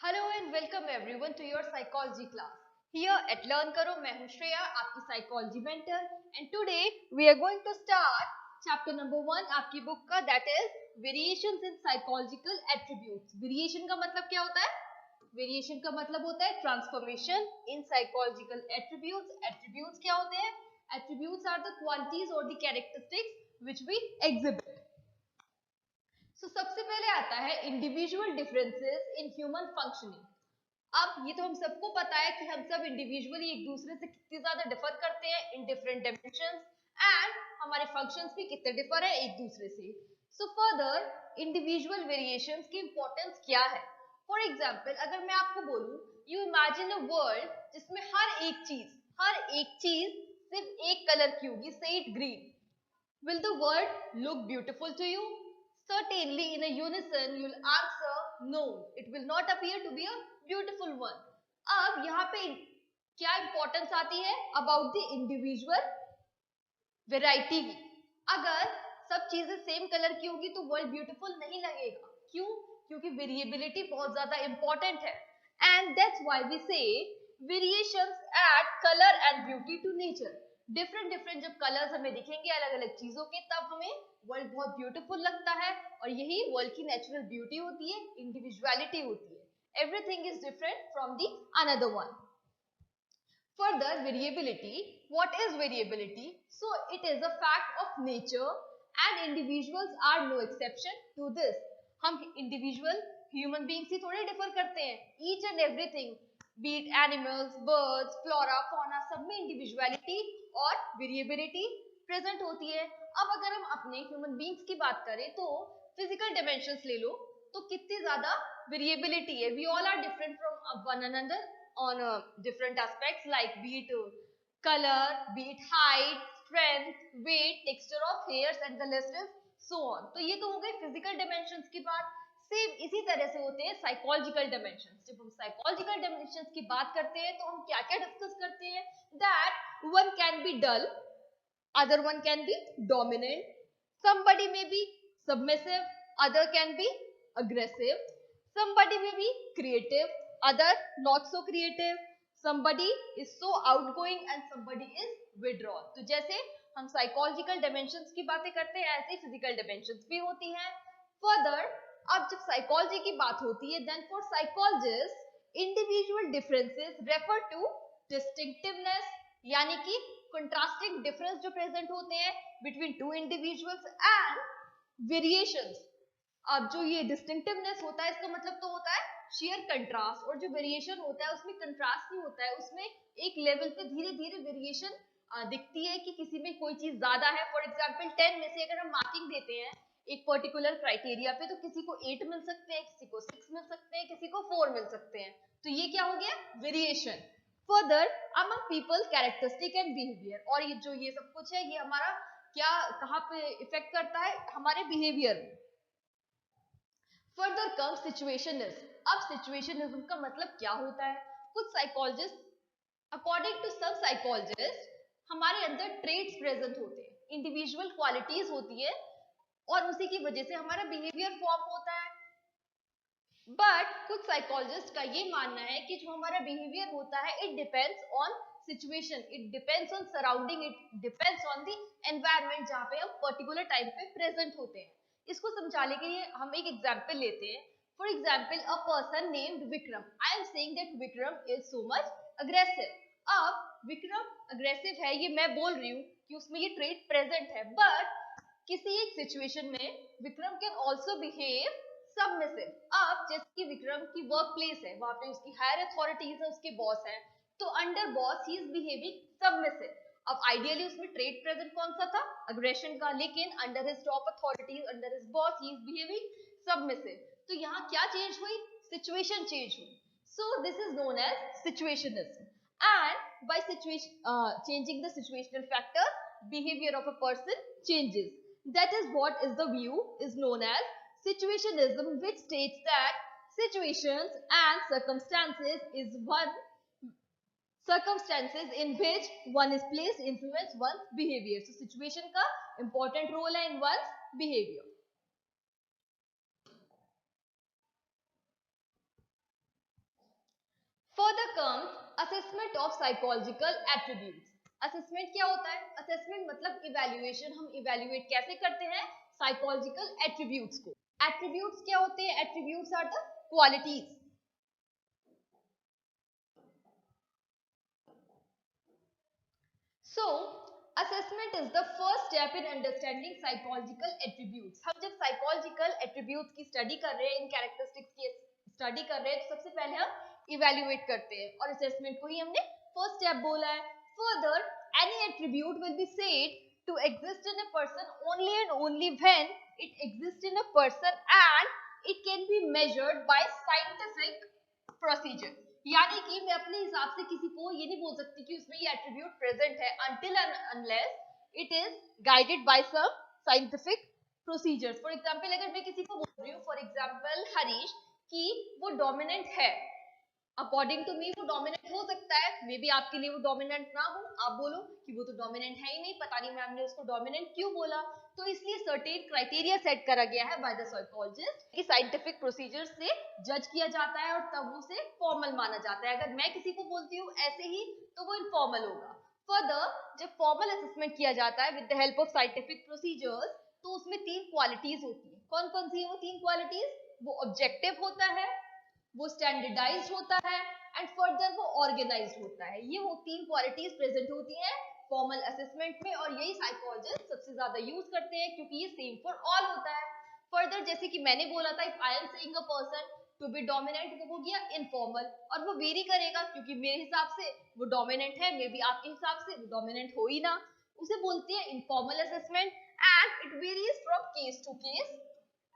Hello and welcome everyone to your psychology class. Here at Learn Karo, मैं हूँ श्रेया, आपकी psychology mentor, and today we are going to start chapter number 1 आपकी book का, that is variations in psychological attributes. Variation का मतलब क्या होता है? Variation का मतलब होता है transformation in psychological attributes. Attributes क्या होते हैं? Attributes are the qualities or the characteristics which we exhibit. सबसे पहले आता है individual differences in human functioning. अब ये तो हम सबको पता है कि हम सब इंडिविजुअली एक दूसरे से कितनी ज्यादा डिफर करते हैं इन डिफरेंट डायमेंशंस, एंड हमारे फंक्शंस भी कितने डिफर है एक दूसरे से। सो फर्दर इंडिविजुअल वेरिएशंस की इंपॉर्टेंस क्या है? फॉर एग्जांपल अगर मैं आपको बोलूं, यू इमेजिन अ वर्ल्ड जिसमें हर एक चीज सिर्फ एक कलर की होगी, से it green, will the world look beautiful to you? Certainly, in a unison, you'll answer no. It will not appear to be a beautiful one. अब यहाँ पे क्या इंपॉर्टेंस आती है अबाउट द इंडिविजुअल वेराइटी की। अगर सब चीजें सेम कलर की होगी तो वर्ल्ड ब्यूटीफुल नहीं लगेगा। क्यों? क्योंकि वेरिएबिलिटी बहुत ज्यादा इंपॉर्टेंट है, and that's why we say variations add colour and beauty to nature. Different different जब कलर्स हमें दिखेंगे अलग अलग चीजों के, तब हमें वर्ल्ड बहुत ब्यूटीफुल लगता है, और यही वर्ल्ड की नेचुरल ब्यूटी होती है, इंडिविजुअलिटी होती है। Everything is different from the another one. Further, variability. What is variability? So, it is a fact of nature and individuals are no exception to this. हम individual human beings ही थोड़े differ करते हैं. Each and everything, be it animals, birds, flora, fauna, सब में individuality और variability present होती है. अब अगर हम अपने human beings की बात करें तो physical dimensions ले लो, तो कितनी ज़्यादा variability है. We all are different from one another on different aspects like be it color, be it height, strength, weight, texture of hairs and the list is so on. तो ये तो हो गए physical dimensions की बात। Same इसी तरह से होते हैं psychological dimensions। जब हम psychological dimensions की बात करते हैं तो हम क्या क्या डिस्कस करते हैं? That one can be dull, other one can be dominant, somebody may be submissive, other can be aggressive, somebody may be creative, other not so creative, somebody is so outgoing and somebody is withdrawn। तो जैसे हम psychological dimensions की बातें करते हैं, ऐसे physical dimensions भी होती हैं। फर्दर, अब जब साइकोलॉजी की बात होती है, then for psychologist individual differences refer to distinctiveness, यानी कि कंट्रास्टिंग डिफरेंस जो प्रेजेंट होते हैं between two individuals, and variations. अब जो ये डिस्टिंक्टिवनेस होता है, इसका मतलब तो होता है शेयर कंट्रास्ट, और जो वेरिएशन होता है उसमें कंट्रास्ट नहीं होता है, उसमें एक लेवल पे धीरे धीरे वेरिएशन दिखती है कि किसी में कोई चीज ज्यादा है। फॉर एग्जांपल 10 में से अगर हम मार्किंग देते हैं एक पर्टिकुलर क्राइटेरिया पे, तो किसी को 8 मिल सकते हैं, किसी को 6 मिल सकते हैं, किसी को 4 मिल सकते हैं। तो ये क्या हो गया? Variation. Further, among people characteristic and behaviour, और ये जो ये सब कुछ है ये हमारा क्या कहाँ पे इफेक्ट करता है? हमारे बिहेवियर में। फर्दर कम सिचुएशनिज्म। अब सिचुएशनिज्म का मतलब क्या होता है? कुछ साइकोलॉजिस्ट, अकॉर्डिंग टू सब साइकोलॉजिस्ट, हमारे अंदर ट्रेट्स प्रेजेंट होते हैं, इंडिविजुअल क्वालिटीज होती है, और उसी की वजह से हमारा बिहेवियर फॉर्म होता है। बट कुछ साइकोलॉजिस्ट का ये मानना है कि जो हमारा बिहेवियर होता है, it depends on situation, it depends on surrounding, it depends on the environment जहाँ पे हम पर्टिकुलर टाइम पे प्रेजेंट होते हैं। इसको समझाने के लिए हम एक एग्जांपल लेते हैं। For example, a person named Vikram. I am saying that Vikram is so much aggressive. अब विक्रम अग्रेसिव है, ये मैं बोल रही हूँ कि उसमें ये ट्रेट प्रेजेंट है, बट किसी एक सिचुएशन में Vikram can also behave submissive. अब जैसे कि विक्रम की वर्क प्लेस है, वहां पे उसकी हायर अथॉरिटीज है, उसके बॉस है, तो under boss he is behaving submissive. अब आइडियली उसमें ट्रेड प्रेजेंट कौन सा था? अग्रेशन का, लेकिन under his top authorities, under his boss, he is behaving submissive. तो यहाँ क्या चेंज हुई? सिचुएशन चेंज हुई। So this is known as situationism, and by situation changing the situational factor, behavior of a person changes. That is what is the view is known as situationism, which states that situations and circumstances in which one is placed influence one's behavior. So situation का important role है in one's behavior. Further comes assessment of psychological attributes. Assessment क्या होता है? Assessment मतलब evaluation. हम evaluate कैसे करते हैं? साइकोलॉजिकल एट्रीब्यूट्स को. एट्रीब्यूट्स क्या होते हैं? Attributes are the qualities. So assessment is the first step in understanding psychological attributes. हम जब साइकोलॉजिकल एट्रीब्यूट्स की स्टडी कर रहे हैं, इन कैरेक्टरिस्टिक्स की स्टडी कर रहे हैं, तो सबसे पहले हम इवैल्यूएट करते हैं और असेसमेंट को ही हमने फर्स्ट स्टेप बोला है. Further, any attribute will be said to exist in a person only and only when it exists in a person and it can be measured by scientific procedure. यानी कि मैं अपने हिसाब से किसी को ये नहीं बोल सकती कि उसमें ये एट्रीब्यूट प्रेजेंट है until and unless it is guided by some scientific procedures. For example, अगर मैं किसी को बोल रही हूँ, for example हरीश, कि वो डोमिनेंट है, अकॉर्डिंग टू मी वो डोमिनेंट हो सकता है, मे बी आपके लिए वो डोमिनेंट ना हो, आप बोलो कि वो तो डोमिनेंट है ही नहीं, पता नहीं मैम ने उसको डोमिनेंट क्यों बोला. तो इसलिए सर्टेन क्राइटेरिया सेट करा गया है बाय द साइकोलॉजिस्ट कि साइंटिफिक प्रोसीजर से जज किया जाता है और तब उसे फॉर्मल माना जाता है. अगर मैं किसी को बोलती हूँ ऐसे ही तो वो इनफॉर्मल होगा. फर्दर, जब फॉर्मल असेसमेंट किया जाता है with the help of scientific procedures, तो उसमें 3 क्वालिटीज होती है. कौन कौन सी है वो 3 क्वालिटीज? वो ऑब्जेक्टिव होता है, वो स्टैंडर्डाइज्ड होता है एंड फर्दर वो ऑर्गेनाइज्ड होता है. ये वो 3 क्वालिटीज प्रेजेंट होती हैं फॉर्मल असेसमेंट में और यही साइकोलॉजिस्ट सबसे ज्यादा यूज करते हैं क्योंकि ये सेम फॉर ऑल होता है. फर्दर, जैसे कि मैंने बोला था, if I am saying a person to be dominant, वो हो गया इनफॉर्मल और वो वेरी करेगा क्योंकि मेरे हिसाब से वो डोमिनेंट है, मे बी आपके हिसाब से वो डोमिनेंट हो ही ना. उसे बोलते हैं informal assessment and it varies from case to case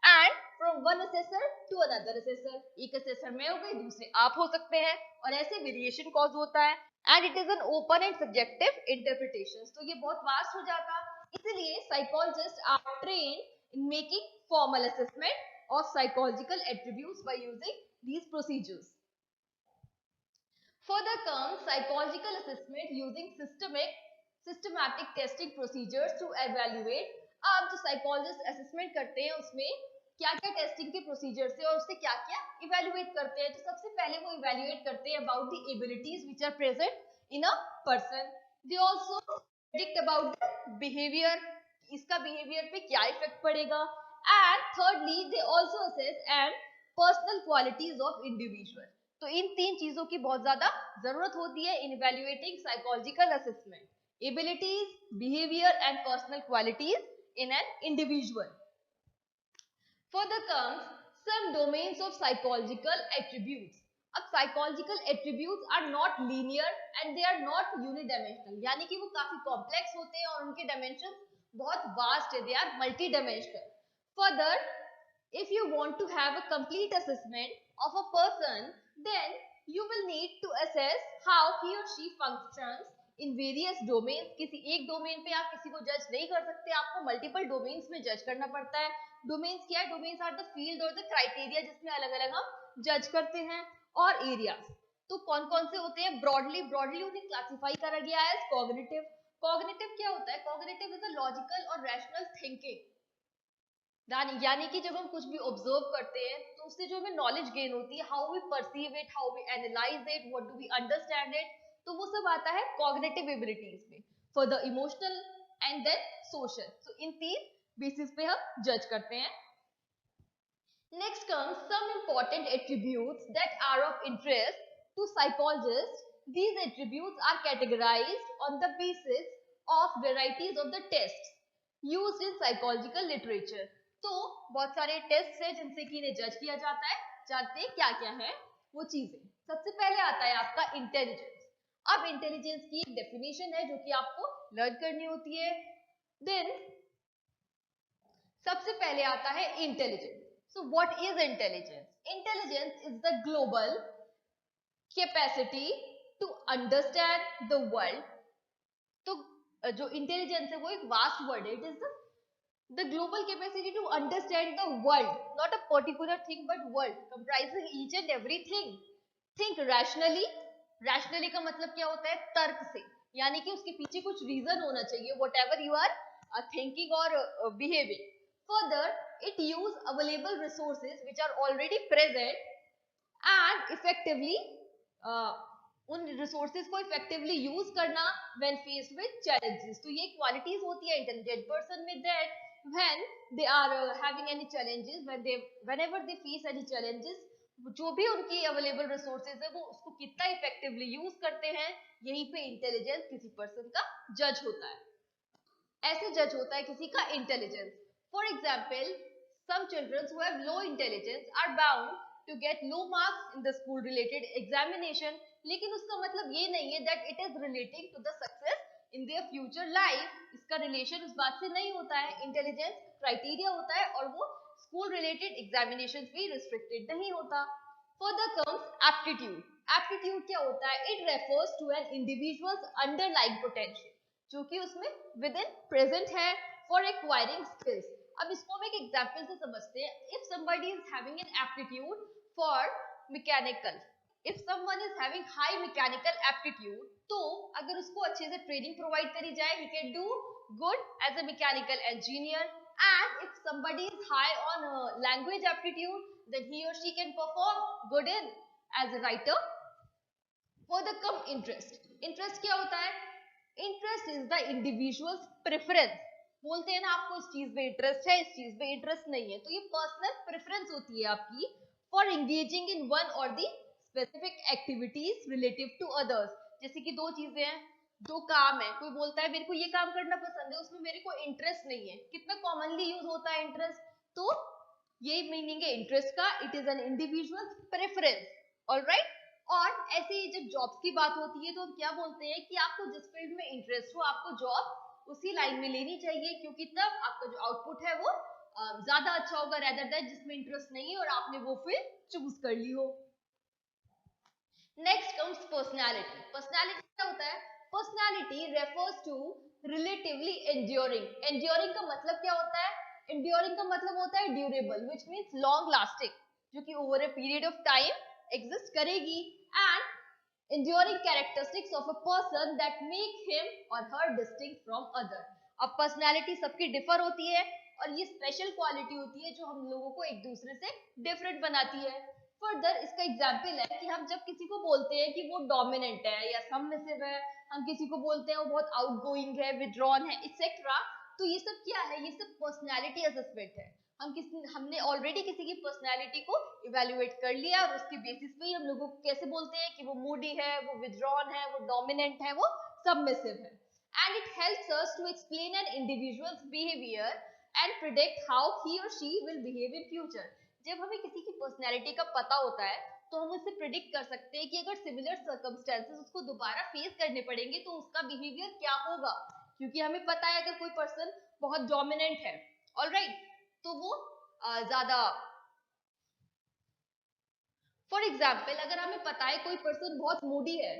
and from one assessor to another assessor. एक assessor मैं हो गई, दूसरे आप हो सकते हैं और ऐसे वेरिएशन कॉज होता है and it is an open and subjective interpretation. तो ये बहुत वास्ट हो जाता, इसलिए psychologists are trained in making formal assessment of psychological attributes by using these procedures. Further comes psychological assessment using systematic testing procedures to evaluate. अब जो psychologist assessment करते हैं उसमें क्या क्या टेस्टिंग के प्रोसीजर से और उससे क्या क्या इवेल्युएट करते हैं. तो सबसे पहले वो इवेल्युएट करते हैं about the abilities which are present in a person. They also predict about the behaviour, इसका बिहेवियर पे क्या इफेक्ट पड़ेगा. And thirdly they also assess and personal qualities of individual. तो इन 3 चीजों की बहुत ज्यादा जरूरत होती है in evaluating psychological assessment: abilities, behaviour and personal qualities in an individual. Further comes some domains of psychological attributes. अब psychological attributes are not linear and they are not unidimensional, यानी कि वो काफी complex होते हैं और उनके dimensions बहुत vast है, they are multidimensional. Further, if you want to have a complete assessment of a person, then you will need to assess how he or she functions in various domains. किसी एक domain पे आप किसी को जज नहीं कर सकते, आपको मल्टीपल डोमेन्स में जज करना पड़ता है. डोमेन्स क्या है? डोमेन्स आर द फील्ड और द क्राइटेरिया जिसमें अलग अलग हम जज करते हैं. और एरियाज तो कौन कौन से होते हैं? ब्रॉडली उन्हें क्लासिफाई करा गया है एज कॉग्निटिव. कॉग्निटिव क्या होता है? कॉग्निटिव इज अ लॉजिकल और रैशनल थिंकिंग. यानी कि जब हम कुछ भी ऑब्जर्व करते हैं तो उससे जो हमें नॉलेज गेन होती है, how we perceive it, how we analyse it, what do we understand it, तो वो सब आता है कॉग्निटिव एबिलिटीज में. For the emotional and then social. So in 3 basis पे हम जज करते हैं. Next comes some important attributes that are of interest to psychologist. These attributes are categorised on the basis of varieties of the tests used in psychological literature. तो बहुत सारे test है जिनसे कि इन्हें जज किया जाता है. जानते हैं क्या क्या है वो चीजें. सबसे पहले आता है आपका इंटेलिजेंस. अब इंटेलिजेंस की एक डेफिनेशन है जो कि आपको लर्न करनी होती है. देन सबसे पहले आता है intelligence. So what is intelligence? Intelligence is the global capacity to understand the world. तो जो इंटेलिजेंस है वो एक वास्ट वर्ड है. It is the global capacity to understand the world, not a particular thing but world, comprising each and everything. Think rationally. rationally का मतलब क्या होता है? तर्क से, यानी कि उसके पीछे कुछ रीजन होना चाहिए whatever you are thinking or behaving. Further, it use available resources which are already present and effectively उन रिसोर्सेज को इफेक्टिवली यूज करना व्हेन फेस्ड विद चैलेंजेस। तो ये क्वालिटीज होती है इंटेलिजेंट पर्सन में, that when they are having any challenges, whenever they face any challenges, जो भी उनकी अवेलेबल रिसोर्सेज है वो उसको कितना इफेक्टिवली यूज करते हैं, यहीं पे इंटेलिजेंस किसी पर्सन का जज होता है। ऐसे जज होता है किसी का intelligence. For example, some children who have low intelligence are bound to get low marks in the school related examination, लेकिन उसका मतलब ये नहीं है that it is relating to the success in their future life। इसका relation उस बात से नहीं होता है, इंटेलिजेंस क्राइटेरिया होता है और वो स्कूल रिलेटेड एग्जामिनेशन भी रिस्ट्रिक्टेड नहीं होता। Further comes aptitude. एप्टीट्यूड क्या होता है? It refers to an individual's underlying potential, जो कि उसमें विद इन प्रेजेंट है, फॉर एक्वायरिंग स्किल्स। अब इसको हम एक एग्जांपल से समझते हैं। If somebody is having an aptitude for mechanical, if someone is having high mechanical aptitude, तो अगर उसको अच्छे से ट्रेनिंग प्रोवाइड करी जाए, he can do good as a mechanical engineer. And if somebody is high on language aptitude, then he or she can perform good in as a writer. Further come interest. Interest क्या होता है? Interest is the individual's preference. बोलते हैं ना आपको इस चीज में इंटरेस्ट है, इस चीज में इंटरेस्ट नहीं है, तो ये पर्सनल प्रेफरेंस होती है आपकी फॉर एंगेजिंग इन वन और the specific activities relative to others. जैसे कि दो चीजें हैं, दो काम है, कोई बोलता है मेरे को ये काम करना पसंद है, उसमें मेरे को इंटरेस्ट नहीं है। कितना कॉमनली यूज होता है इंटरेस्ट? तो ये मीनिंग है इंटरेस्ट का, it is an individual preference. Alright. और ऐसे ही जब जॉब्स की बात होती है तो हम क्या बोलते हैं कि आपको जिस फील्ड में इंटरेस्ट हो, आपको जॉब उसी लाइन में लेनी चाहिए, क्योंकि तब आपका जो आउटपुट है वो ज्यादा अच्छा होगा रेदर दैन जिसमें इंटरेस्ट नहीं है और आपने वो फील्ड चूज कर ली हो। Next comes personality. पर्सनालिटी क्या होता है? Personality refers to relatively enduring. Enduring का मतलब क्या होता है? एंड्योरिंग का मतलब होता है durable, which means long lasting, जो कि over a period of time exist करेगी। And enduring characteristics of a person that make him or her distinct from other। अब पर्सनालिटी सबकी डिफर होती है और ये स्पेशल क्वालिटी होती है जो हम लोगों को एक दूसरे से डिफरेंट बनाती है। फर्दर इसका एग्जाम्पल है कि हम जब किसी को बोलते हैं कि वो डोमिनेंट है या सबमिसिव है, हम किसी को बोलते हैं वो बहुत आउटगोइंग है, विड्रॉन है, एक्सेट्रा, तो ये सब क्या है? ये सब पर्सनालिटी असेसमेंट है। हमने ऑलरेडी किसी की पर्सनालिटी को इवेल्युएट कर लिया और उसके बेसिस पे ही हम लोगों को कैसे बोलते हैं कि वो मूडी है, वो विथड्रॉन है, वो डोमिनेंट है, वो सबमिसिव है। And it helps us to explain an individual's behaviour and predict how he और she will behave in future. जब हमें किसी की पर्सनालिटी का पता होता है तो हम उससे प्रिडिक्ट कर सकते हैं कि अगर सिमिलर सर्कमस्टेंसेस उसको दोबारा फेस करने पड़ेंगे तो उसका बिहेवियर क्या होगा, क्योंकि हमें पता है अगर कोई पर्सन बहुत डोमिनेंट है, ऑलराइट, तो वो ज्यादा, फॉर एग्जाम्पल अगर हमें पता है कोई पर्सन बहुत मूडी है,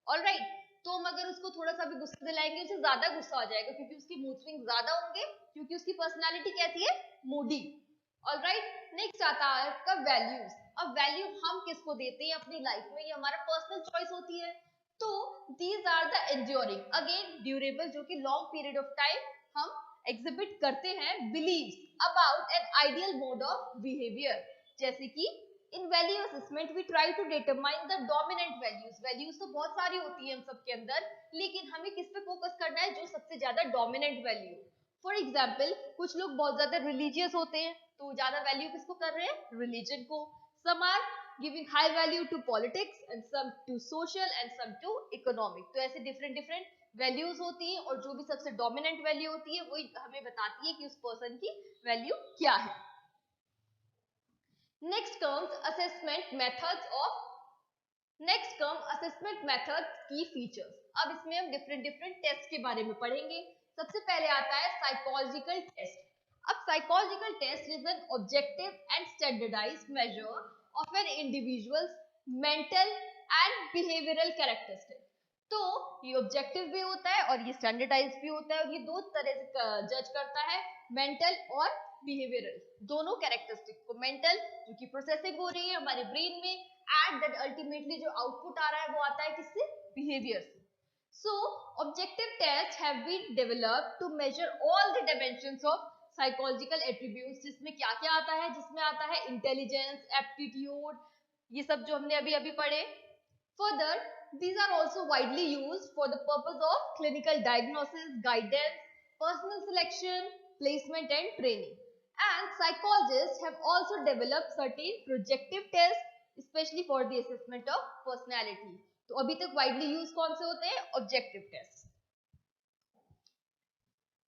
ऑलराइट, तो हम अगर उसको थोड़ा सा भी गुस्सा दिलाएंगे उसे ज्यादा गुस्सा आ जाएगा, क्योंकि उसकी मूड स्विंग ज्यादा होंगे, क्योंकि उसकी पर्सनालिटी कैसी है? मूडी। ऑलराइट। नेक्स्ट आता है आपका वैल्यूज। अब वैल्यू हम किसको देते हैं अपनी लाइफ में, ये हमारा पर्सनल चॉइस होती है। तो these are the enduring, again durable, जो कि लॉन्ग पीरियड ऑफ टाइम हम एग्जिबिट करते हैं believes about an ideal mode of behaviour. जैसे कि in value assessment we try to determine the dominant values. Values तो बहुत सारी होती है हम सबके अंदर, लेकिन हमें किस पे फोकस करना है? जो सबसे ज्यादा डोमिनेंट वैल्यू। फॉर एग्जाम्पल कुछ लोग बहुत ज्यादा रिलीजियस होते हैं, तो ज्यादा वैल्यू किसको कर रहे हैं? रिलीजन को। Some are giving high value to politics and some to social and some to economic. तो ऐसे डिफरेंट डिफरेंट वैल्यूज होती है और जो भी सबसे डोमिनेंट वैल्यू होती है वही हमें बताती है कि उस पर्सन की वैल्यू क्या है। Next comes assessment methods of, next come assessment methods की फीचर्स। अब इसमें हम डिफरेंट डिफरेंट टेस्ट के बारे में पढ़ेंगे। सबसे पहले आता है साइकोलॉजिकल टेस्ट। अब psychological test is an objective and standardised measure of an individual's mental and behavioural characteristic. तो ये ऑब्जेक्टिव भी होता है और ये स्टैंडर्डाइज भी होता है, और ये दो तरह से जज करता है, मेंटल और बिहेवियरल, दोनों कैरेक्टरिस्टिक को। मेंटल जो कि प्रोसेसिंग हो रही है हमारे ब्रेन में, एंड देन अल्टीमेटली जो आउटपुट आ रहा है वो आता है किससे? बिहेवियर से। So, objective tests have been developed to measure all the dimensions of psychological attributes, जिसमें क्या क्या आता है? जिसमें आता है इंटेलिजेंस, एप्टीट्यूड, ये सब जो हमने अभी अभी पढ़े, Further, these are also widely used for the purpose of clinical diagnosis, guidance, personal selection, placement and training. And psychologists have also developed certain projective tests, especially for the assessment of personality. तो अभी तक widely used कौन से होते हैं? Objective tests.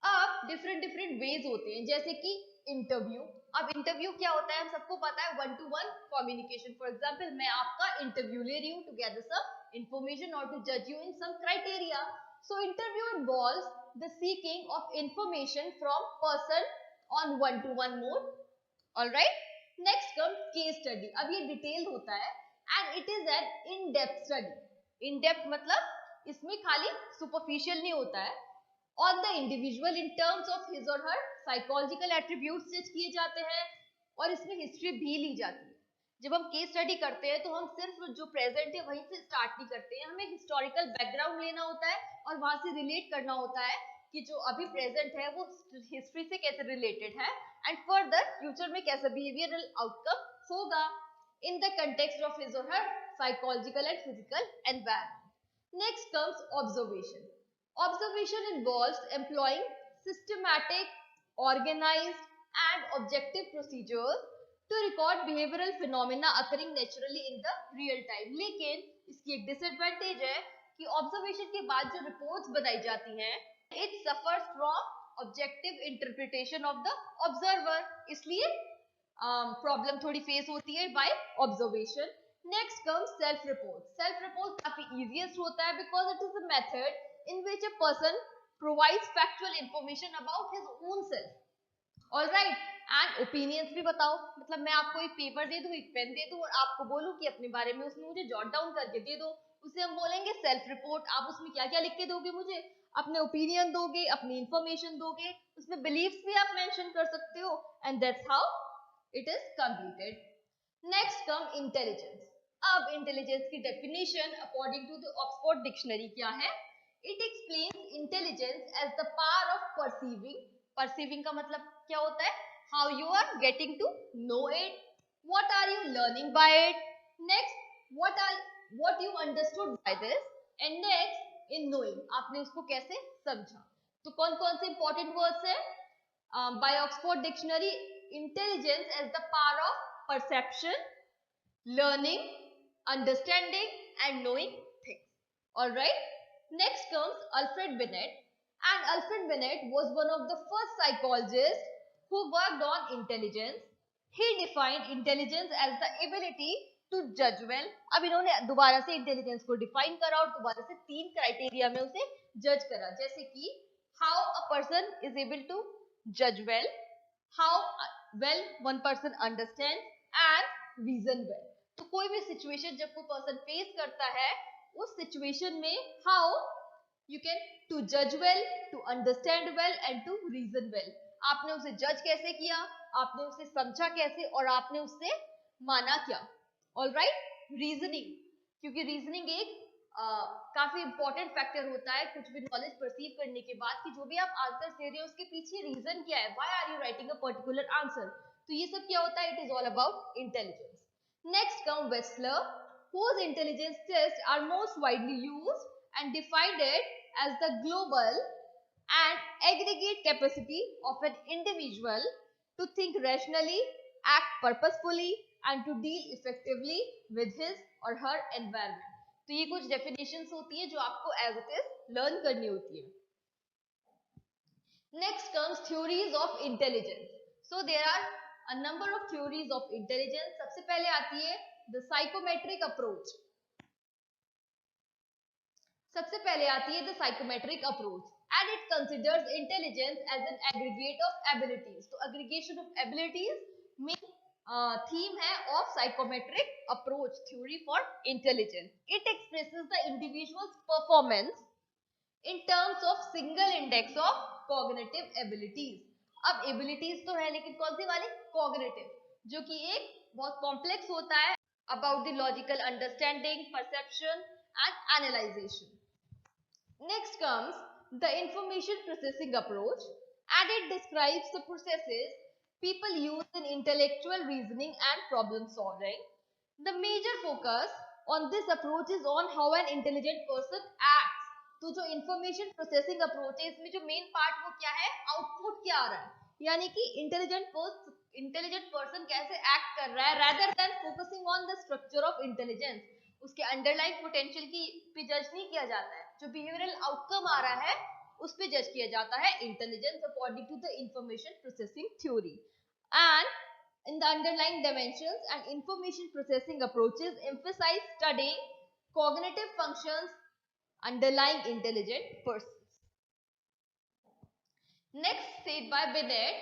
अब different ways होते हैं, जैसे कि इंटरव्यू. अब इंटरव्यू क्या होता है, हम सबको पता है, 1-to-1 कम्युनिकेशन. फॉर एग्जांपल, मैं आपका इंटरव्यू ले रही हूँ टू गैदर सम इंफॉर्मेशन और टू जज you in some criteria. So interview involves the seeking of information from person on 1-to-1 mode. Alright. Next come case study. अब ये detail होता है and it is an in depth study. In depth मतलब इसमें खाली superficial नहीं होता है. On the individual in terms of his or her psychological attributes जज किए जाते हैं और इसमें हिस्ट्री भी ली जाती है. जब हम केस स्टडी करते हैं तो हम सिर्फ जो प्रेजेंट है वहीं से स्टार्ट नहीं करते हैं, हमें हिस्टोरिकल बैकग्राउंड लेना होता है और वहां से रिलेट करना होता है कि जो अभी प्रेजेंट है वो हिस्ट्री से कैसे रिलेटेड है एंड फर्दर फ्यूचर में कैसा बिहेवियरल आउटकम होगा in the context of his और her psychological and physical environment. Next comes observation. Observation involves employing systematic, organized, and objective procedures to record behavioral phenomena occurring naturally in the real time. लेकिन इसकी एक disadvantage है कि observation के बाद जो reports बनाई जाती हैं, it suffers from objective interpretation of the observer. इसलिए problem थोड़ी face होती है by observation. Next comes self-report. Self-report काफी easiest होता है because it is a method in which a person provides factual information about his own self. All right. And opinions भी बताओ. मतलब मैं आपको एक पेपर दे दूं, एक पेन दे दूं और आपको बोलूं कि अपने बारे में उसमें मुझे जॉट डाउन करके दे दो, उसे हम बोलेंगे सेल्फ रिपोर्ट. आप उसमें क्या क्या लिख के दोगे मुझे? अपने ओपिनियन दोगे, अपनी इंफॉर्मेशन दोगे, उसमें बिलीफ्स भी आप मेंशन कर सकते हो and that's how it is completed. Next come intelligence. अब इंटेलिजेंस की definition according to the Oxford dictionary क्या है? It explains intelligence as the power of perceiving. Perceiving का मतलब क्या होता है? How you are getting to know it. What are you learning by it? Next, what you understood by this. And next, in knowing. आपने उसको कैसे समझा? तो कौन कौन से important words है? By Oxford Dictionary, intelligence as the power of perception, learning, understanding, and knowing things. All right. Next comes Alfred Binet, and Alfred Binet was one of the first psychologists who worked on intelligence. He defined intelligence as the ability to judge well. अब इन्होंने दोबारा से intelligence को define करा और दोबारा से 3 criteria में उसे judge करा, जैसे कि how a person is able to judge well, how well one person understands and reason well. तो कोई भी situation जब कोई person face करता है उस सिचुएशन में how you can to judge well, to understand well and to reason well. आपने उसे जज कैसे किया, आपने उसे समझा कैसे और आपने उससे माना क्या. All right. रीजनिंग, क्योंकि रीजनिंग एक काफी इंपॉर्टेंट फैक्टर होता है कुछ भी नॉलेज परसीव करने के बाद कि जो भी आप आंसर दे रहे हो उसके पीछे रीजन क्या है, why are you writing a particular answer. तो ये सब क्या होता है? It is all about intelligence. Next come Wechsler, whose intelligence tests are most widely used and defined it as the global and aggregate capacity of an individual to think rationally, act purposefully and to deal effectively with his or her environment. तो ये कुछ definitions होती है जो आपको as it is learn करनी होती है. Next comes theories of intelligence. So there are a number of theories of intelligence. सबसे पहले आती है the psychometric approach. सबसे पहले आती है the psychometric approach and it considers intelligence as an aggregate of abilities. तो aggregation of abilities में theme है of psychometric approach theory for intelligence. It expresses the individual's performance in terms of single index of cognitive abilities. अब abilities तो है लेकिन कौन सी वाली? Cognitive, जो कि एक बहुत complex होता है about the logical understanding, perception and analyzation. Next comes the information processing approach and it describes the processes people use in intellectual reasoning and problem solving. The major focus on this approach is on how an intelligent person acts. तो जो information processing approach है इसमें जो main part वो क्या है, output क्या आ रहा है, यानी कि इंटेलिजेंट पर्सन कैसे एक्ट कर रहा है, rather than focusing on the structure of intelligence. उसके अंडरलाइन पोटेंशियल की पे जज नहीं किया जाता है, जो बिहेवियरल आउटकम आ रहा है उस पे जज किया जाता है intelligence according to the information processing theory. And in the underlying dimensions and information processing approaches emphasize studying cognitive functions underlying intelligent persons. Next, said by Binet,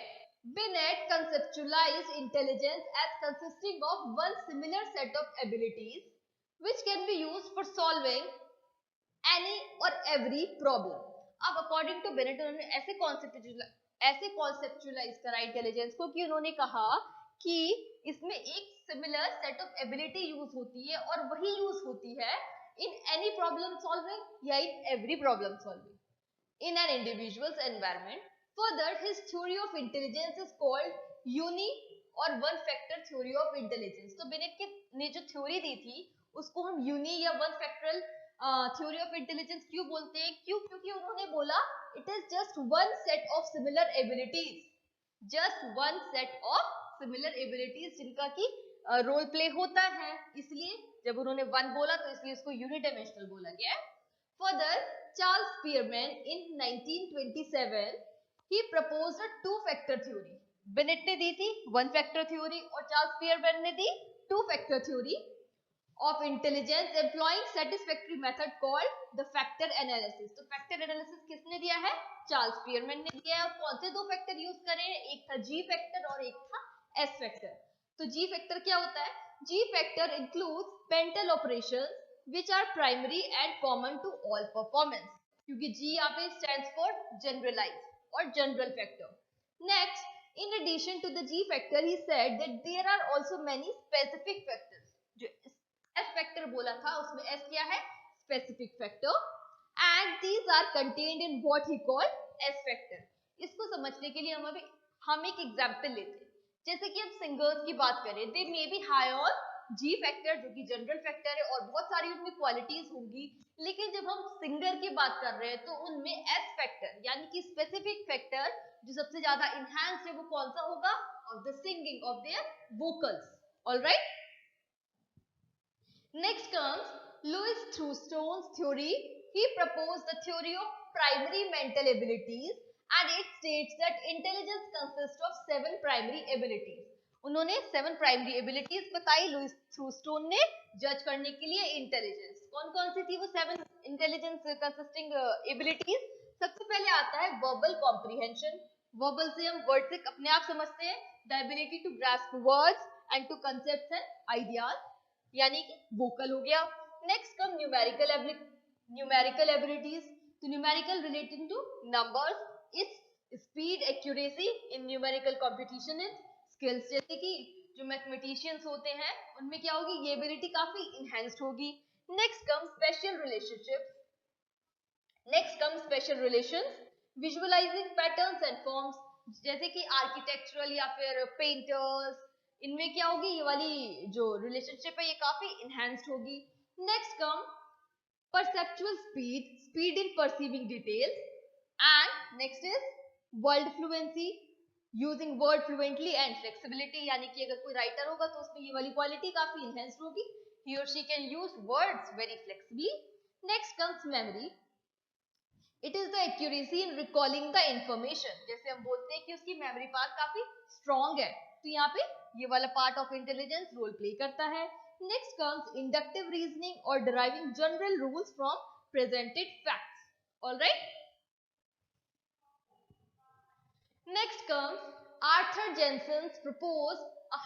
Binet conceptualized intelligence as consisting of one similar set of abilities which can be used for solving any or every problem. अब according to Bennett उन्होंने ऐसे conceptualise करा intelligence को कि उन्होंने कहा कि इसमें एक similar set of ability use होती है और वही यूज होती है इन एनी प्रॉब्लम सॉल्विंग या in every problem solving in an individuals environment. Further his theory of intelligence is called uni और one factor theory of intelligence. तो Binet ने जो थ्योरी दी थी उसको हम यूनी या one factorial theory of intelligence क्यों बोलते हैं, क्योंकि उन्होंने बोला it is just one set of similar abilities, just one set of similar abilities जिनका की रोल प्ले होता है, इसलिए जब उन्होंने वन बोला तो इसलिए उसको यूनिडायमेंशनल बोला गया है. फर्दर चार्ल्स स्पीयरमैन इन 1927 ही proposed a two factor theory. Binet ने दी थी वन फैक्टर थ्योरी और चार्ल्स स्पीयरमैन ने दी two factor theory of intelligence employing satisfactory method called the factor analysis. तो factor analysis किसने दिया है, चार्ल्स स्पीयरमैन ने दिया है. और कौन से दो फैक्टर यूज करें, एक था जी फैक्टर और एक था एस फैक्टर. तो जी फैक्टर क्या होता है, G factor includes mental operations which are primary and common to all performance, क्योंकि जी यहाँ पे stands for generalize और general factor. Next, in addition to the G factor, he said that there are also many specific factors. जो S factor बोला था उसमें S क्या है, specific factor, and these are contained in what he called S factor. इसको समझने के लिए हम एक एग्जांपल लेते हैं. जैसे कि हम सिंगर्स की बात करें, they may be high on G factor जो कि जनरल फैक्टर है और बहुत सारी उनमें क्वालिटीज होंगी, लेकिन जब हम सिंगर की बात कर रहे हैं तो उनमें एस फैक्टर यानी कि स्पेसिफिक फैक्टर जो सबसे ज्यादा इनहैंस्ड है वो कौन सा होगा, of the singing of their vocals. Alright. Next comes Louis Thurston's theory. He proposed the theory of primary mental abilities and it states that intelligence consists of 7 primary abilities. उन्होंने 7 primary abilities बताई Louis थ्रूस्टोन ने जज करने के लिए intelligence. कौन कौन सी थी वो 7 इंटेलिजेंस कंसिस्टिंग एबिलिटीज. सबसे पहले आता है वर्बल कॉम्प्रिहेंशन. वर्बल से हम वर्ड से अपने आप समझते हैं, the ability to grasp words and to concepts and ideas, यानी कि वोकल हो गया. Next come numerical abilities. तो numerical relating to numbers, its speed, accuracy in numerical competition in skills. जैसे कि जो मैथमेटिशियंस होते हैं उनमें क्या होगी, ये एबिलिटी काफी इनहैंस्ड होगी. Next come special relationship. Next come special relations, visualising patterns and forms. जैसे कि आर्किटेक्चरल या फिर पेंटर्स, इनमें क्या होगी, ये वाली जो रिलेशनशिप है ये काफी इनहैंस्ड होगी. Next come perceptual speed, speed in perceiving details. And next is word fluency, using word fluently and flexibility, यानी कि अगर कोई राइटर होगा तो उसमें ये वाली क्वालिटी काफी इनहैंस्ड होगी, ही और she can use words very flexibly. Next comes memory. It is the accuracy in recalling the information. जैसे हम बोलते हैं कि उसकी मेमोरी पावर काफी स्ट्रॉन्ग है, तो यहाँ पे ये वाला part of intelligence role play करता है. नेक्स्ट कम्स इंडक्टिव रीजनिंग और deriving general rules from presented facts. Alright. Next comes Arthur Jensen's propose a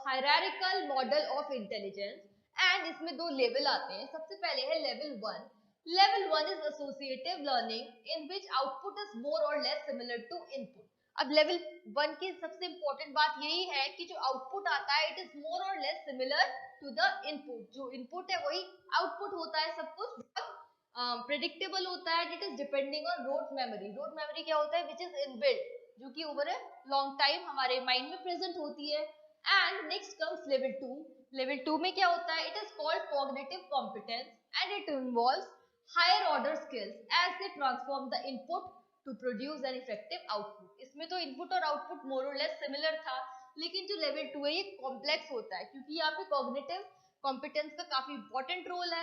hierarchical model of intelligence, and इसमें दो लेवल आते हैं. सबसे पहले है level 1. Level 1 is associative learning in which output is more or less similar to input. अब level 1 की सबसे इंपॉर्टेंट बात यही है कि जो आउटपुट आता है इट इज मोर और less similar to the input. जो इनपुट है वही आउटपुट होता है, सब कुछ बहुत प्रेडिक्टेबल होता है. It is depending on rote memory. Rote memory क्या होता है, विच इज इनबिल्ट, जो कि ओवर ए लॉन्ग टाइम हमारे माइंड में प्रेजेंट होती है. And next comes level 2 level 2 में क्या होता है? It is called cognitive competence and it involves higher order skills as they transform the input to produce an effective output. इसमें तो इनपुट और आउटपुट मोर और लेस सिमिलर था, लेकिन जो लेवल 2 है ये कॉम्प्लेक्स होता है, क्योंकि यहाँ पे कॉग्निटिव कॉम्पिटेंस का काफी इंपॉर्टेंट रोल है।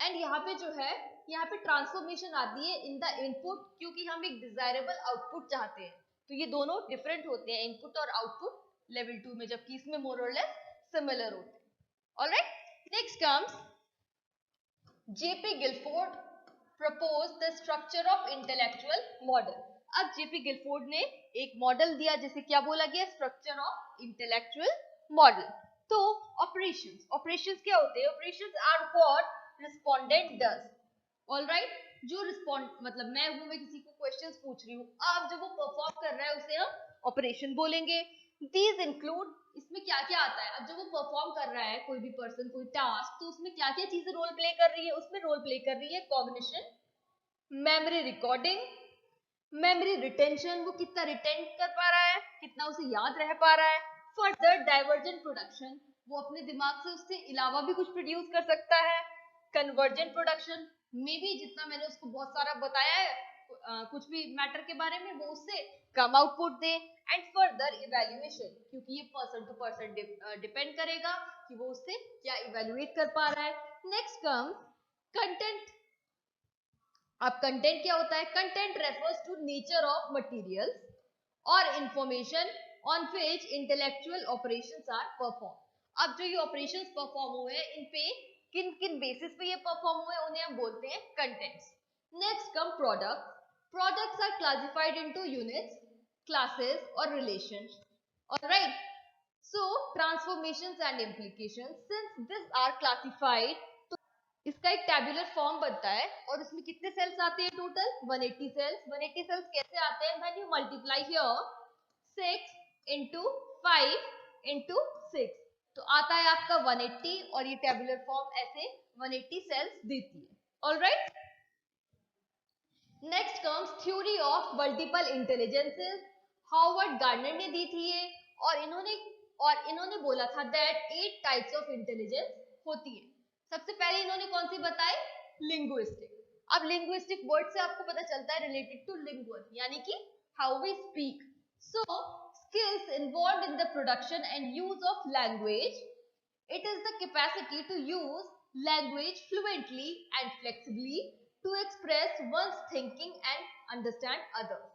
एंड यहाँ पे जो है, यहाँ पे ट्रांसफॉर्मेशन आती है इन द इनपुट, क्योंकि हम एक डिजायरेबल आउटपुट चाहते हैं। तो ये दोनों डिफरेंट होते हैं, इनपुट और आउटपुट लेवल 2 में, जबकि इसमें मोर और लेस सिमिलर होते हैं। Alright, next comes JP Guilford proposed the structure of intellectual model। अब जेपी गिलफोर्ड ने एक मॉडल दिया जिसे क्या बोला गया? Structure of intellectual model. तो ऑपरेशंस क्या होते हैं? Operations are what respondent does. Alright, जो रिस्पोंड मतलब मैं किसी को क्वेश्चंस पूछ रही हूँ, अब जब वो परफॉर्म कर रहा है उसे हम ऑपरेशन बोलेंगे। दीज इंक्लूड, इसमें क्या क्या आता है? अब जब वो परफॉर्म कर रहा है कोई भी पर्सन कोई टास्क, तो उसमें क्या क्या चीजें रोल प्ले कर रही है? उसमें रोल प्ले कर रही है cognition, memory recording, memory retention, वो कितना रिटेन कर पा रहा है, कितना उसे याद रह पा रहा है। फर्दर डाइवर्जेंट प्रोडक्शन, वो अपने दिमाग से उससे अलावा भी कुछ प्रोड्यूस कर सकता है। कन्वर्जेंट प्रोडक्शन में भी जितना मैंने उसको बहुत सारा बताया है कुछ भी मैटर के बारे में, वो उससे कम आउटपुट दे। एंड फर्दर इवेल्युएशन, क्योंकि ये पर्सन टू पर्सन डिपेंड करेगा कि वो उससे क्या इवेल्युएट कर पा रहा है। Next come content. अब कंटेंट क्या होता है? Content refers to nature of materials और information on which intellectual operations are perform. अब जो ये ऑपरेशंस परफॉर्म हुए हैं, इन पे किन किन बेसिस पे ये परफॉर्म हुए हैं, उन्हें हम बोलते हैं contents. Next come product. Products are classified into units, classes और relations. Alright, so transformations and implications, since these are classified, इसका एक टैबुलर फॉर्म बनता है और इसमें कितने सेल्स आते हैं? Total 180 sales. 180 सेल्स कैसे आते हैं? When you multiply here 6 into 5 into 6, तो आता है आपका 180, और ये टैबुलर फॉर्म ऐसे 180 सेल्स देती है। Alright, next comes theory of multiple intelligences. Harvard gardener ने दी थी ये, और इन्होंने बोला था दैट 8 टाइप्स ऑफ इंटेलिजेंस होती है। सबसे पहले इन्होंने कौन सी बताई? लिंग्विस्टिक। अब लिंग्विस्टिक वर्ड से आपको पता चलता है रिलेटेड टू लिंगुअल, यानी कि how we speak. So skills involved in the production and use of language. It is the capacity to use language fluently and flexibly to express one's thinking and understand others.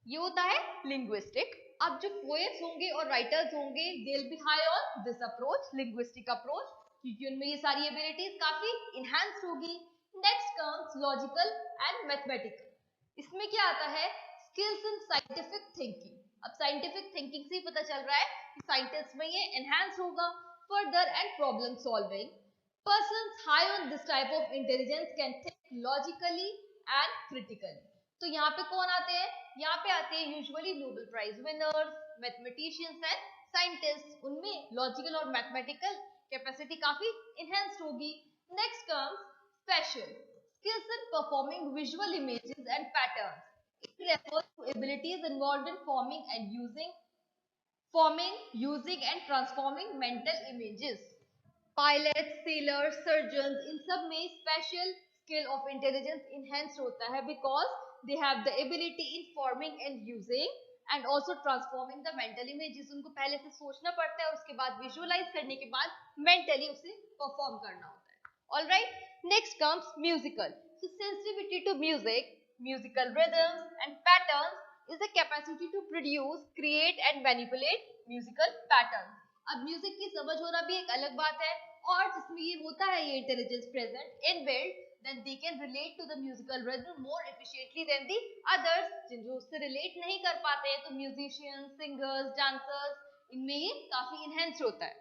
ये होता है linguistic। अब जो poets होंगे और writers होंगे, they'll be high on this approach, linguistic approach, क्योंकि उनमें ये सारी abilities काफी enhanced होगी। Next comes logical and mathematical। इसमें क्या आता है? Skills in scientific thinking। अब scientific thinking से ही पता चल रहा है कि scientist में ये enhance होगा। Further and problem solving. Persons high on this type of intelligence can think logically and critically. तो यहाँ पे कौन आते हैं? यहाँ पे आते हैं usually Nobel Prize winners, mathematicians and scientists। उनमें logical और mathematical capacity काफी enhanced होगी। Next comes spatial. Skills in performing visual images and patterns. It refers to abilities involved in forming, using and transforming mental images। Pilots, sailors, surgeons, इन सब में special skill of intelligence enhanced होता है because they have the ability in forming and using and also transforming the mental images। उनको पहले से सोचना पड़ता है, उसके बाद visualize करने के बाद mentally उसे perform करना होता है। Alright, next comes musical. So sensitivity to music, musical rhythms and patterns is the capacity to produce, create and manipulate musical patterns। अब म्यूजिक की समझ होना भी एक अलग बात है, और जिसमें ये होता है ये intelligence present inbuilt, then they can relate to the musical rhythm more efficiently than the others। जो उससे रिलेट नहीं कर पाते हैं, तो म्यूजिशियंस, सिंगर्स, डांसर्स, इनमें ये काफी इनहेंस होता है।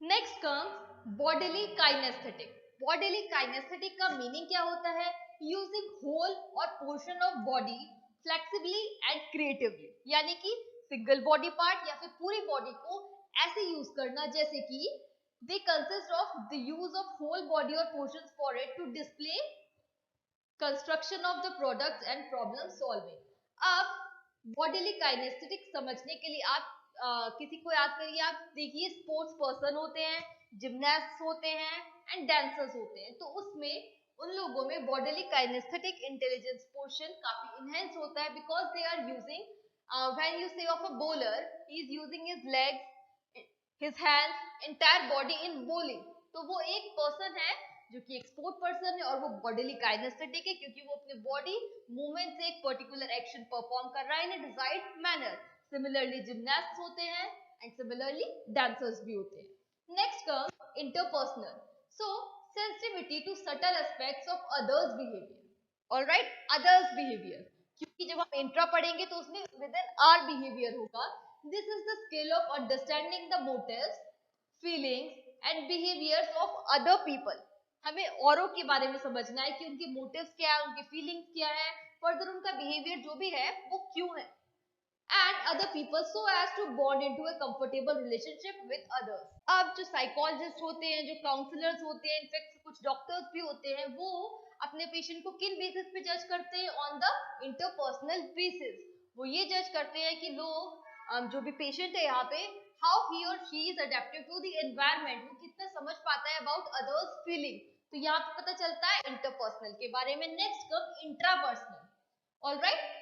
Next comes bodily kinesthetic. Bodily kinesthetic का मीनिंग क्या होता है? यूजिंग होल और portion of body flexibly and creatively, यानी कि सिंगल बॉडी पार्ट या फिर पूरी बॉडी को ऐसे यूज करना जैसे कि they consist of the use of whole body or portions for it to display construction of the products and problem solving। अब bodily kinesthetic समझने के लिए आप किसी को याद करिए। आप देखिए स्पोर्ट्स पर्सन होते हैं, जिम्नास्ट्स होते हैं एंड डांसर्स होते हैं। तो उसमें उन लोगों में बॉडीली काइनेस्थेटिक इंटेलिजेंस पोर्शन काफी इनहेंस होता है, because they are using when you say of a bowler, he is using his legs, his hands, entire body in bowling. तो वो एक पर्सन है जो कि एक्सपोर्ट पर्सन है और वो बॉडीली काइनेस्थेटिक है, क्योंकि वो अपने बॉडी मूवमेंट से एक पर्टिकुलर एक्शन परफॉर्म कर रहा है in a desired manner. Similarly gymnasts होते हैं एंड सिमिलरली डांसर्स भी होते हैं। Next come interpersonal, so sensitivity to subtle aspects of others behaviour. Alright, others behaviour, क्योंकि जब हम इंट्रा पढ़ेंगे तो उसमें विद इन आर बिहेवियर होगा। This is the skill of understanding the motives, feelings and behaviours of other people. हमें औरों के बारे में समझना है कि उनके मोटिव्स क्या है, उनके फीलिंग्स क्या है, फर्दर उनका बिहेवियर जो भी है वो क्यों है, and other people so as to bond into a comfortable relationship with others। अब जो साइकोलॉजिस्ट होते हैं, जो काउंसलर्स होते हैं, इनफैक्ट कुछ डॉक्टर्स भी होते हैं, वो अपने पेशेंट को किन बेसिस पे जज करते हैं? On the interpersonal basis. वो ये जज करते हैं कि लोग जो भी पेशेंट है यहाँ पे, हाउ ही और she is adaptive to the environment, वो कितना समझ पाता है अबाउट अदर्स फीलिंग। तो यहाँ पे पता चलता है इंटरपर्सनल के बारे में। Next come intrapersonal. Alright,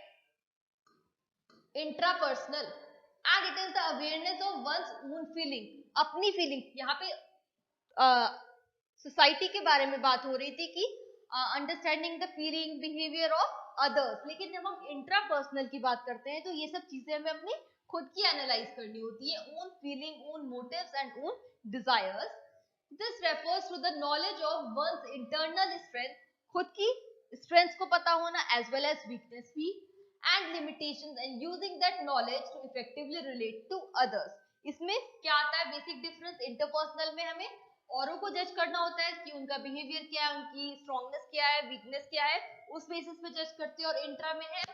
intrapersonal and it is the awareness of one's own feeling, अपनी फीलिंग। यहाँ पे सोसाइटी के बारे में बात हो रही थी कि understanding the feeling behaviour of others, लेकिन जब हम इंट्रापर्सनल की बात करते हैं तो ये सब चीजें हमें अपनी खुद की एनालाइज करनी होती है, own feeling, own motives and own desires. This refers to the knowledge of one's internal strength, खुद की स्ट्रेंथ को पता होना एज वेल एज वीकनेस भी, and limitations and using that knowledge to effectively relate to others। इसमें क्या आता है बेसिक डिफरेंस? इंटरपर्सनल में हमें औरों को जज करना होता है कि उनका बिहेवियर क्या है, उनकी स्ट्रॉन्गनेस क्या है, वीकनेस क्या है, उस बेसिस पे जज करते हैं। और इंट्रा में है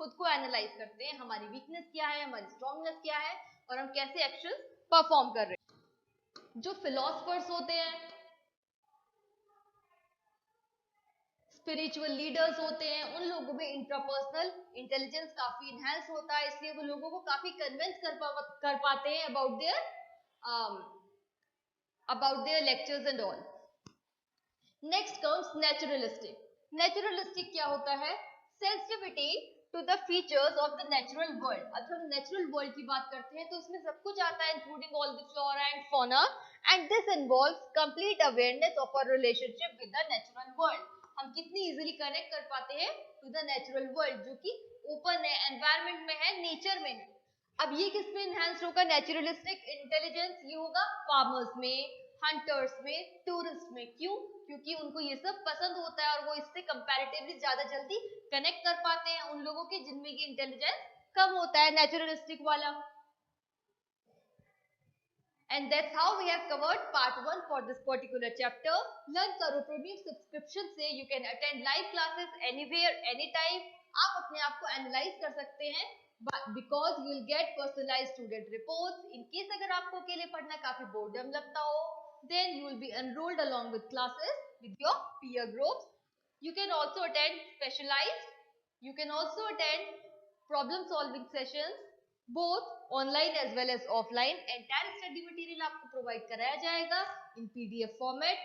खुद को एनालाइज करते हैं, हमारी वीकनेस क्या है, हमारी स्ट्रॉन्गनेस क्या है और हम कैसे एक्शन परफॉर्म कर रहे हैं। जो फिलोसफर्स होते हैं, स्पिरिचुअल लीडर्स होते हैं, उन लोगों में इंट्रापर्सनल इंटेलिजेंस काफी इनहेंस होता है, इसलिए वो लोगों को काफी कन्विंस कर पाते हैं about their lectures and all. Next comes naturalistic. Naturalistic क्या होता है? Sensitivity to the features of the natural world. अब हम नेचुरल वर्ल्ड की बात करते हैं तो उसमें सब कुछ आता है, including all the flora and fauna, and this involves complete awareness of a relationship with the natural world. हम कितनी इजीली कनेक्ट कर पाते हैं टू द नेचुरल वर्ल्ड, जो कि ओपन है, एनवायरमेंट में है, नेचर में है। अब ये किस में इनहेंस होगा नेचुरलिस्टिक इंटेलिजेंस? ये होगा फार्मर्स में, हंटर्स में, टूरिस्ट में। क्यों? क्योंकि उनको ये सब पसंद होता है और वो इससे कंपैरेटिवली ज्यादा जल्दी कनेक्ट कर पाते हैं उन लोगों के जिनमें की इंटेलिजेंस कम होता है, नेचुरलिस्टिक वाला। And that's how we have covered part 1 for this particular chapter. Learn Karo Premium subscription से you can attend live classes anywhere, anytime. आप अपने आप को एनालाइज कर सकते हैं because you will get personalized student reports. In case अगर आपको अकेले पढ़ना काफी बोर्डम लगता हो, then you will be enrolled along with classes with your peer groups. You can also attend specialized. You can also attend problem solving sessions, both online as well as offline. Entire study material आपको provide कराया जाएगा इन PDF format.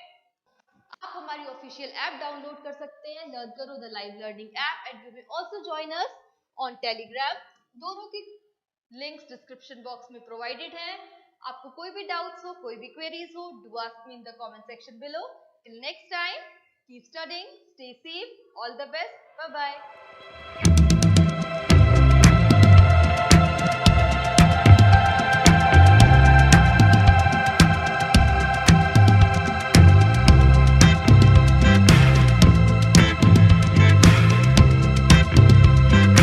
आप हमारी official app download कर सकते हैं, learn करो the live learning app, and you may also join us on Telegram. दोनों की लिंक्स डिस्क्रिप्शन बॉक्स में प्रोवाइडेड है। आपको कोई भी डाउट्स हो, कोई भी क्वेरीज हो, do ask me in the comment section below. Till next time, keep studying, stay safe, all the best, bye bye.